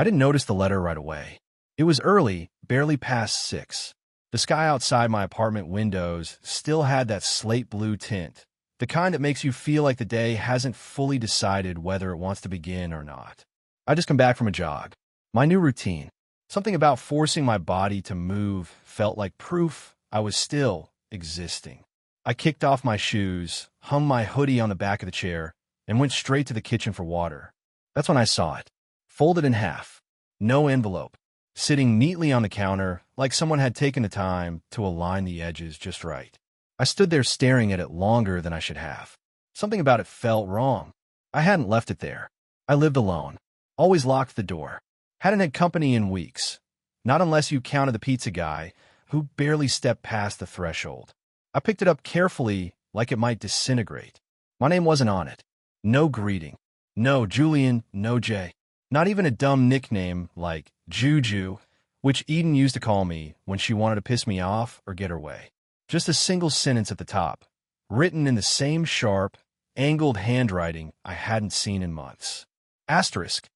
I didn't notice the letter right away. It was early, barely past 6. The sky outside my apartment windows still had that slate blue tint, the kind that makes you feel like the day hasn't fully decided whether it wants to begin or not. I just come back from a jog. My new routine. Something about forcing my body to move felt like proof I was still existing. I kicked off my shoes, hung my hoodie on the back of the chair, and went straight to the kitchen for water. That's when I saw it, folded in half, no envelope, sitting neatly on the counter like someone had taken the time to align the edges just right. I stood there staring at it longer than I should have. Something about it felt wrong. I hadn't left it there. I lived alone, always locked the door. Hadn't had company in weeks, not unless you counted the pizza guy, who barely stepped past the threshold. I picked it up carefully, like it might disintegrate. My name wasn't on it. No greeting. No Julian, no Jay. Not even a dumb nickname like Juju, which Eden used to call me when she wanted to piss me off or get her way. Just a single sentence at the top, written in the same sharp, angled handwriting I hadn't seen in months. Asterisk.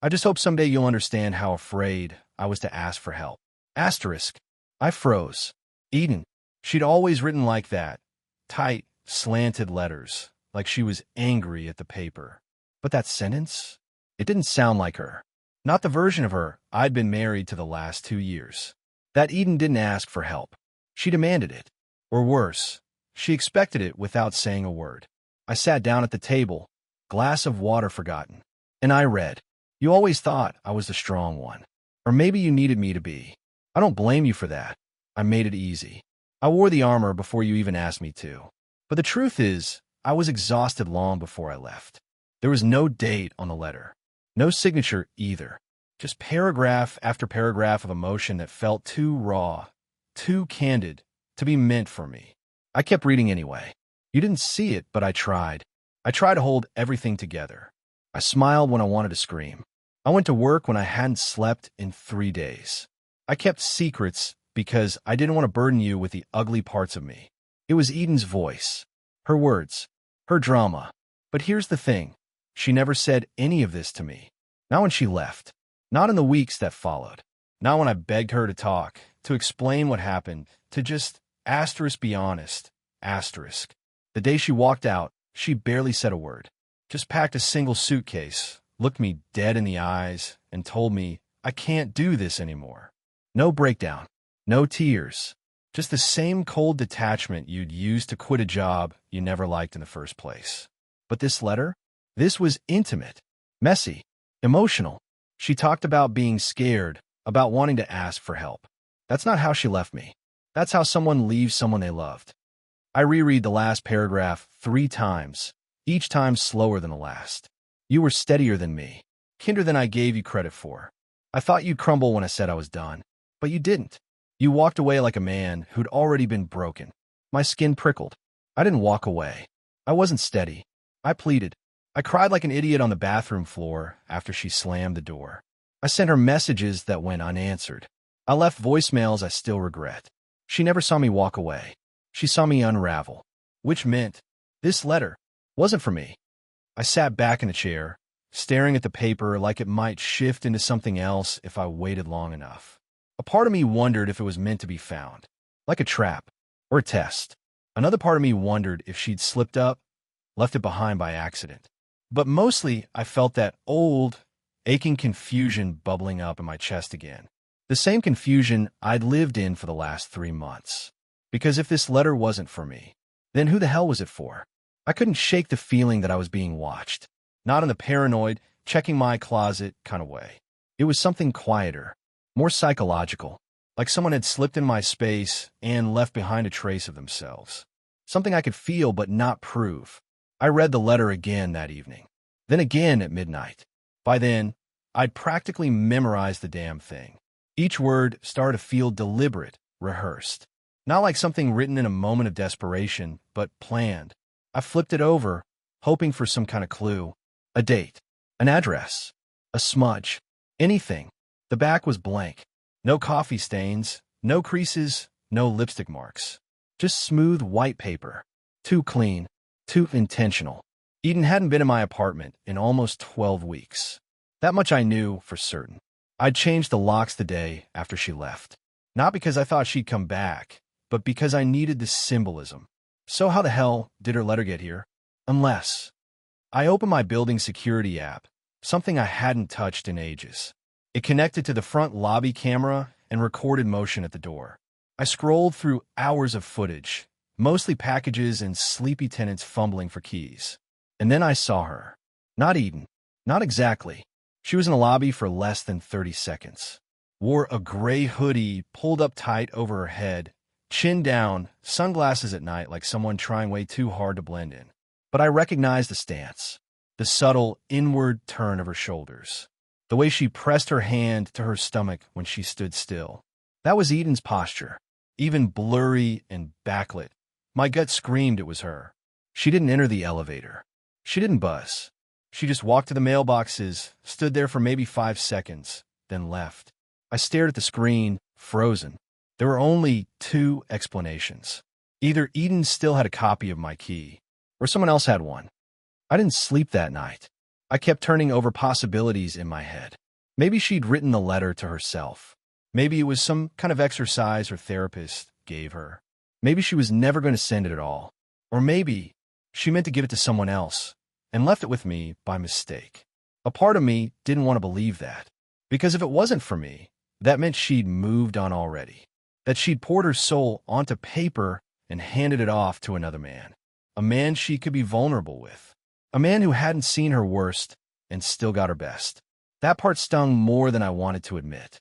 I just hope someday you'll understand how afraid I was to ask for help. Asterisk. I froze. Eden. She'd always written like that. Tight, slanted letters, like she was angry at the paper. But that sentence? It didn't sound like her. Not the version of her I'd been married to the last 2 years. That Eden didn't ask for help. She demanded it. Or worse, she expected it without saying a word. I sat down at the table, glass of water forgotten, and I read. You always thought I was the strong one. Or maybe you needed me to be. I don't blame you for that. I made it easy. I wore the armor before you even asked me to. But the truth is, I was exhausted long before I left. There was no date on the letter. No signature either. Just paragraph after paragraph of emotion that felt too raw, too candid to be meant for me. I kept reading anyway. You didn't see it, but I tried. I tried to hold everything together. I smiled when I wanted to scream. I went to work when I hadn't slept in 3 days. I kept secrets because I didn't want to burden you with the ugly parts of me. It was Eden's voice, her words, her drama. But here's the thing. She never said any of this to me. Not when she left. Not in the weeks that followed. Not when I begged her to talk, to explain what happened, to just be honest, asterisk. The day she walked out, she barely said a word. Just packed a single suitcase, looked me dead in the eyes, and told me, I can't do this anymore. No breakdown. No tears. Just the same cold detachment you'd use to quit a job you never liked in the first place. But this letter? This was intimate, messy, emotional. She talked about being scared, about wanting to ask for help. That's not how she left me. That's how someone leaves someone they loved. I reread the last paragraph 3 times, each time slower than the last. You were steadier than me, kinder than I gave you credit for. I thought you'd crumble when I said I was done, but you didn't. You walked away like a man who'd already been broken. My skin prickled. I didn't walk away. I wasn't steady. I pleaded. I cried like an idiot on the bathroom floor after she slammed the door. I sent her messages that went unanswered. I left voicemails I still regret. She never saw me walk away. She saw me unravel, which meant this letter wasn't for me. I sat back in the chair, staring at the paper like it might shift into something else if I waited long enough. A part of me wondered if it was meant to be found, like a trap or a test. Another part of me wondered if she'd slipped up, left it behind by accident. But mostly, I felt that old, aching confusion bubbling up in my chest again. The same confusion I'd lived in for the last 3 months. Because if this letter wasn't for me, then who the hell was it for? I couldn't shake the feeling that I was being watched. Not in the paranoid, checking my closet kind of way. It was something quieter, more psychological, like someone had slipped in my space and left behind a trace of themselves. Something I could feel but not prove. I read the letter again that evening, then again at midnight. By then, I'd practically memorized the damn thing. Each word started to feel deliberate, rehearsed. Not like something written in a moment of desperation, but planned. I flipped it over, hoping for some kind of clue. A date, an address, a smudge, anything. The back was blank. No coffee stains, no creases, no lipstick marks. Just smooth white paper. Too clean, too intentional. Eden hadn't been in my apartment in almost 12 weeks. That much I knew for certain. I'd changed the locks the day after she left. Not because I thought she'd come back, but because I needed the symbolism. So how the hell did her letter get here? Unless I opened my building security app, something I hadn't touched in ages. It connected to the front lobby camera and recorded motion at the door. I scrolled through hours of footage, mostly packages and sleepy tenants fumbling for keys. And then I saw her. Not Eden. Not exactly. She was in the lobby for less than 30 seconds. Wore a gray hoodie pulled up tight over her head, chin down, sunglasses at night like someone trying way too hard to blend in. But I recognized the stance, the subtle inward turn of her shoulders, the way she pressed her hand to her stomach when she stood still. That was Eden's posture, even blurry and backlit. My gut screamed it was her. She didn't enter the elevator. She didn't buzz. She just walked to the mailboxes, stood there for maybe 5 seconds, then left. I stared at the screen, frozen. There were only two explanations. Either Eden still had a copy of my key, or someone else had one. I didn't sleep that night. I kept turning over possibilities in my head. Maybe she'd written the letter to herself. Maybe it was some kind of exercise her therapist gave her. Maybe she was never going to send it at all. Or maybe she meant to give it to someone else and left it with me by mistake. A part of me didn't want to believe that, because if it wasn't for me, that meant she'd moved on already, that she'd poured her soul onto paper and handed it off to another man, a man she could be vulnerable with, a man who hadn't seen her worst and still got her best. That part stung more than I wanted to admit.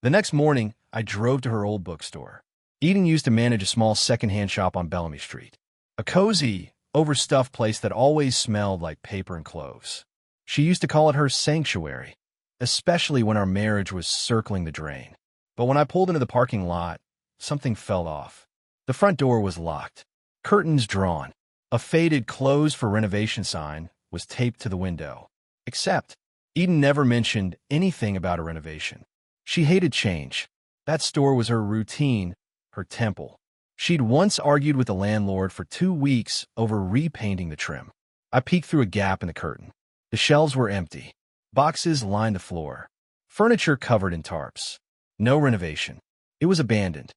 The next morning, I drove to her old bookstore. Eden used to manage a small secondhand shop on Bellamy Street, a cozy, overstuffed place that always smelled like paper and cloves. She used to call it her sanctuary, especially when our marriage was circling the drain. But when I pulled into the parking lot, something fell off. The front door was locked, curtains drawn. A faded "closed for renovation" sign was taped to the window. Except, Eden never mentioned anything about a renovation. She hated change. That store was her routine, her temple. She'd once argued with the landlord for 2 weeks over repainting the trim. I peeked through a gap in the curtain. The shelves were empty. Boxes lined the floor. Furniture covered in tarps. No renovation. It was abandoned.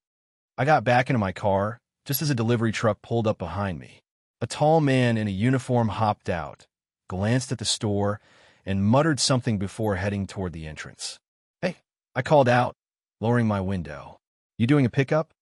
I got back into my car just as a delivery truck pulled up behind me. A tall man in a uniform hopped out, glanced at the store, and muttered something before heading toward the entrance. "Hey," I called out, lowering my window. "You doing a pickup?"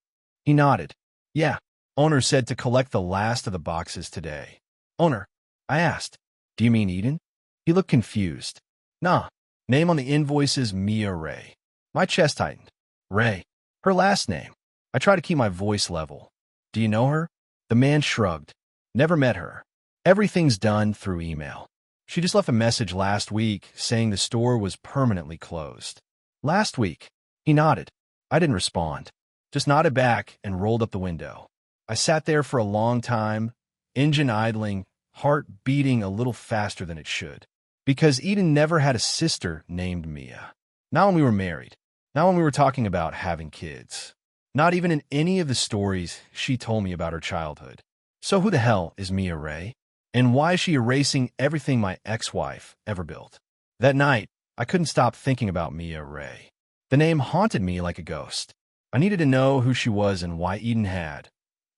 He nodded. "Yeah." Owner said to collect the last of the boxes today. "Owner?" I asked. "Do you mean Eden?" He looked confused. "Nah. Name on the invoice is Mia Ray." My chest tightened. Ray. Her last name. I tried to keep my voice level. "Do you know her?" The man shrugged. "Never met her. Everything's done through email. She just left a message last week saying the store was permanently closed." "Last week?" He nodded. I didn't respond. Just nodded back and rolled up the window. I sat there for a long time, engine idling, heart beating a little faster than it should. Because Eden never had a sister named Mia. Not when we were married. Not when we were talking about having kids. Not even in any of the stories she told me about her childhood. So who the hell is Mia Ray? And why is she erasing everything my ex-wife ever built? That night, I couldn't stop thinking about Mia Ray. The name haunted me like a ghost. I needed to know who she was and why Eden had,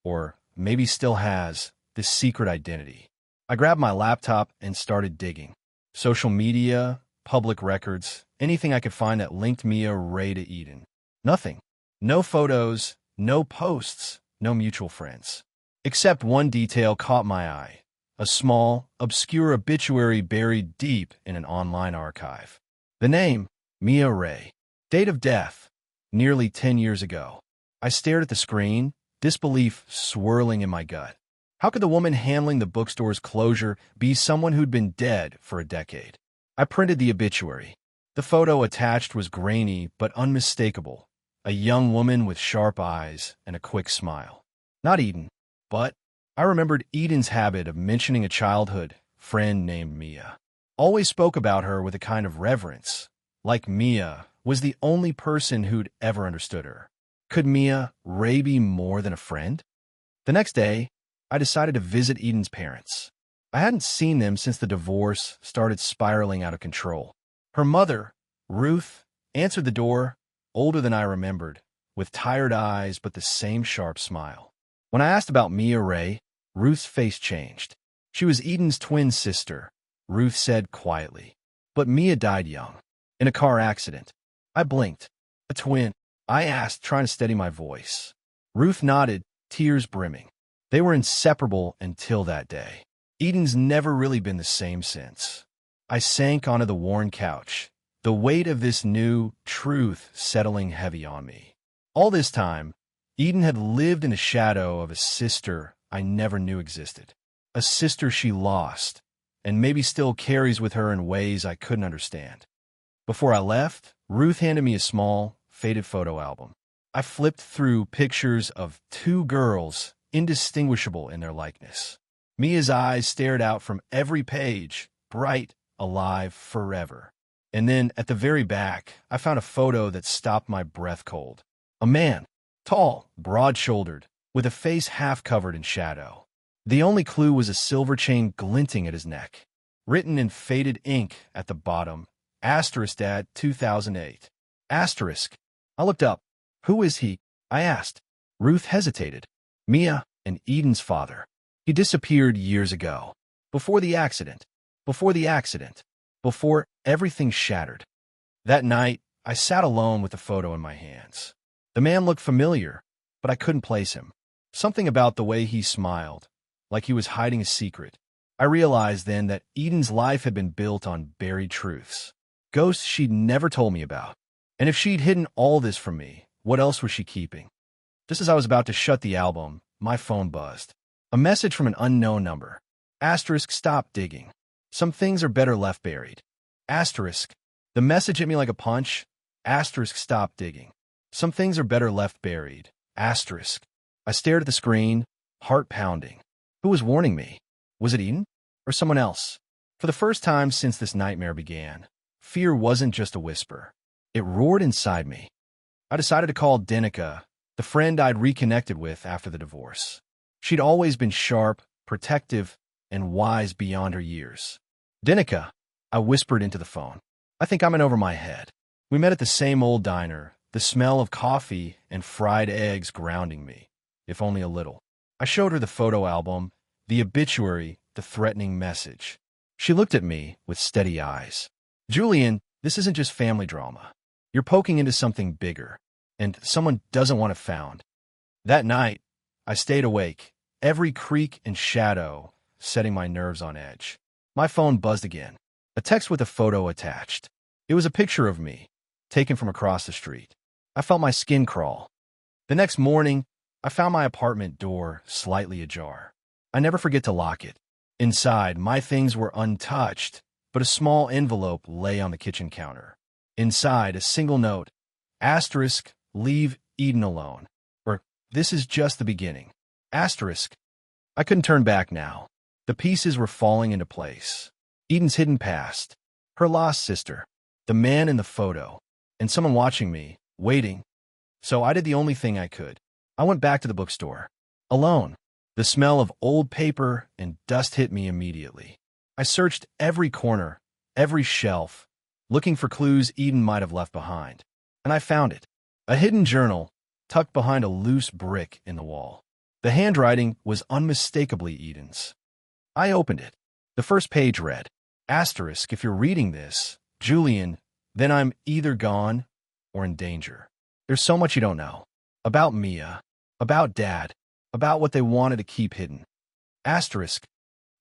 or maybe still has, this secret identity. I grabbed my laptop and started digging. Social media, public records, anything I could find that linked Mia Ray to Eden. Nothing. No photos, no posts, no mutual friends. Except one detail caught my eye. A small, obscure obituary buried deep in an online archive. The name, Mia Ray. Date of death, nearly 10 years ago. I stared at the screen, disbelief swirling in my gut. How could the woman handling the bookstore's closure be someone who'd been dead for a decade? I printed the obituary. The photo attached was grainy but unmistakable. A young woman with sharp eyes and a quick smile. Not Eden, but I remembered Eden's habit of mentioning a childhood friend named Mia. Always spoke about her with a kind of reverence, like Mia was the only person who'd ever understood her. Could Mia Ray be more than a friend? The next day, I decided to visit Eden's parents. I hadn't seen them since the divorce started spiraling out of control. Her mother, Ruth, answered the door, older than I remembered, with tired eyes but the same sharp smile. When I asked about Mia Ray, Ruth's face changed. She was Eden's twin sister, Ruth said quietly. But Mia died young, in a car accident. I blinked. A twin? I asked, trying to steady my voice. Ruth nodded, tears brimming. They were inseparable until that day. Eden's never really been the same since. I sank onto the worn couch, the weight of this new truth settling heavy on me. All this time, Eden had lived in the shadow of a sister I never knew existed. A sister she lost, and maybe still carries with her in ways I couldn't understand. Before I left, Ruth handed me a small, faded photo album. I flipped through pictures of two girls, indistinguishable in their likeness. Mia's eyes stared out from every page, bright, alive, forever. And then, at the very back, I found a photo that stopped my breath cold. A man, tall, broad-shouldered, with a face half covered in shadow. The only clue was a silver chain glinting at his neck. Written in faded ink at the bottom, asterisk dad 2008. Asterisk. I looked up. Who is he? I asked. Ruth hesitated. Mia and Eden's father. He disappeared years ago. Before the accident. Before the accident. Before everything shattered. That night, I sat alone with the photo in my hands. The man looked familiar, but I couldn't place him. Something about the way he smiled, like he was hiding a secret. I realized then that Eden's life had been built on buried truths. Ghosts she'd never told me about. And if she'd hidden all this from me, what else was she keeping? Just as I was about to shut the album, my phone buzzed. A message from an unknown number. Asterisk, stop digging. Some things are better left buried. Asterisk. The message hit me like a punch. Asterisk, stop digging. Some things are better left buried. Asterisk. I stared at the screen, heart pounding. Who was warning me? Was it Eden? Or someone else? For the first time since this nightmare began, fear wasn't just a whisper. It roared inside me. I decided to call Danica, the friend I'd reconnected with after the divorce. She'd always been sharp, protective, and wise beyond her years. Danica, I whispered into the phone. I think I'm in over my head. We met at the same old diner, the smell of coffee and fried eggs grounding me, if only a little. I showed her the photo album, the obituary, the threatening message. She looked at me with steady eyes. Julian, this isn't just family drama. You're poking into something bigger, and someone doesn't want it found. That night, I stayed awake, every creak and shadow setting my nerves on edge. My phone buzzed again. A text with a photo attached. It was a picture of me, taken from across the street. I felt my skin crawl. The next morning, I found my apartment door slightly ajar. I never forget to lock it. Inside, my things were untouched, but a small envelope lay on the kitchen counter. Inside, a single note, asterisk, leave Eden alone, or this is just the beginning. Asterisk. I couldn't turn back now. The pieces were falling into place. Eden's hidden past, her lost sister, the man in the photo, and someone watching me, waiting. So I did the only thing I could. I went back to the bookstore. Alone. The smell of old paper and dust hit me immediately. I searched every corner, every shelf, looking for clues Eden might have left behind. And I found it. A hidden journal, tucked behind a loose brick in the wall. The handwriting was unmistakably Eden's. I opened it. The first page read, asterisk, if you're reading this, Julian, then I'm either gone or in danger. There's so much you don't know. About Mia, about Dad, about what they wanted to keep hidden. Asterisk.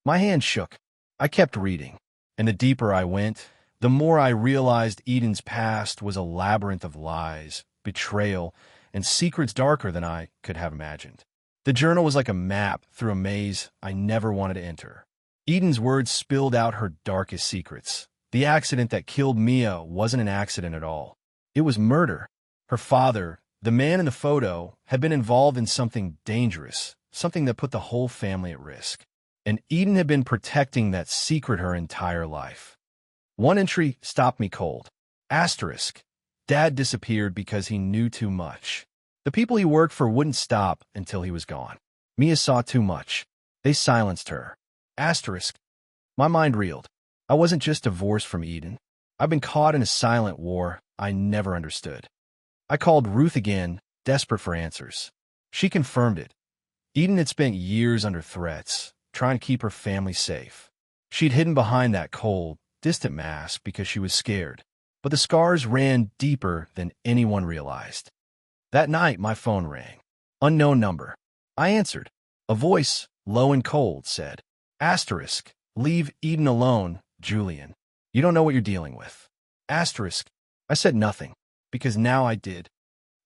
My hand shook. I kept reading, and the deeper I went, the more I realized Eden's past was a labyrinth of lies, betrayal, and secrets darker than I could have imagined. The journal was like a map through a maze I never wanted to enter. Eden's words spilled out her darkest secrets. The accident that killed Mia wasn't an accident at all. It was murder. Her father, the man in the photo, had been involved in something dangerous, something that put the whole family at risk. And Eden had been protecting that secret her entire life. One entry stopped me cold. Asterisk. Dad disappeared because he knew too much. The people he worked for wouldn't stop until he was gone. Mia saw too much. They silenced her. Asterisk. My mind reeled. I wasn't just divorced from Eden. I've been caught in a silent war, I never understood. I called Ruth again, desperate for answers. She confirmed it. Eden had spent years under threats, trying to keep her family safe. She'd hidden behind that cold, distant mask because she was scared. But the scars ran deeper than anyone realized. That night, my phone rang. Unknown number. I answered. A voice, low and cold, said, Asterisk, leave Eden alone, Julian. You don't know what you're dealing with. Asterisk. I said nothing, because now I did.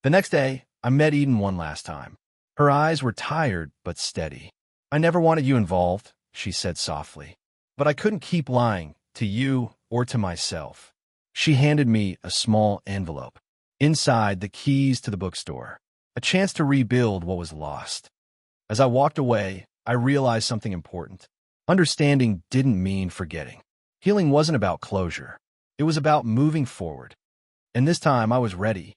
The next day, I met Eden one last time. Her eyes were tired but steady. I never wanted you involved, she said softly. But I couldn't keep lying, to you or to myself. She handed me a small envelope. Inside, the keys to the bookstore. A chance to rebuild what was lost. As I walked away, I realized something important. Understanding didn't mean forgetting. Healing wasn't about closure. It was about moving forward. And this time I was ready.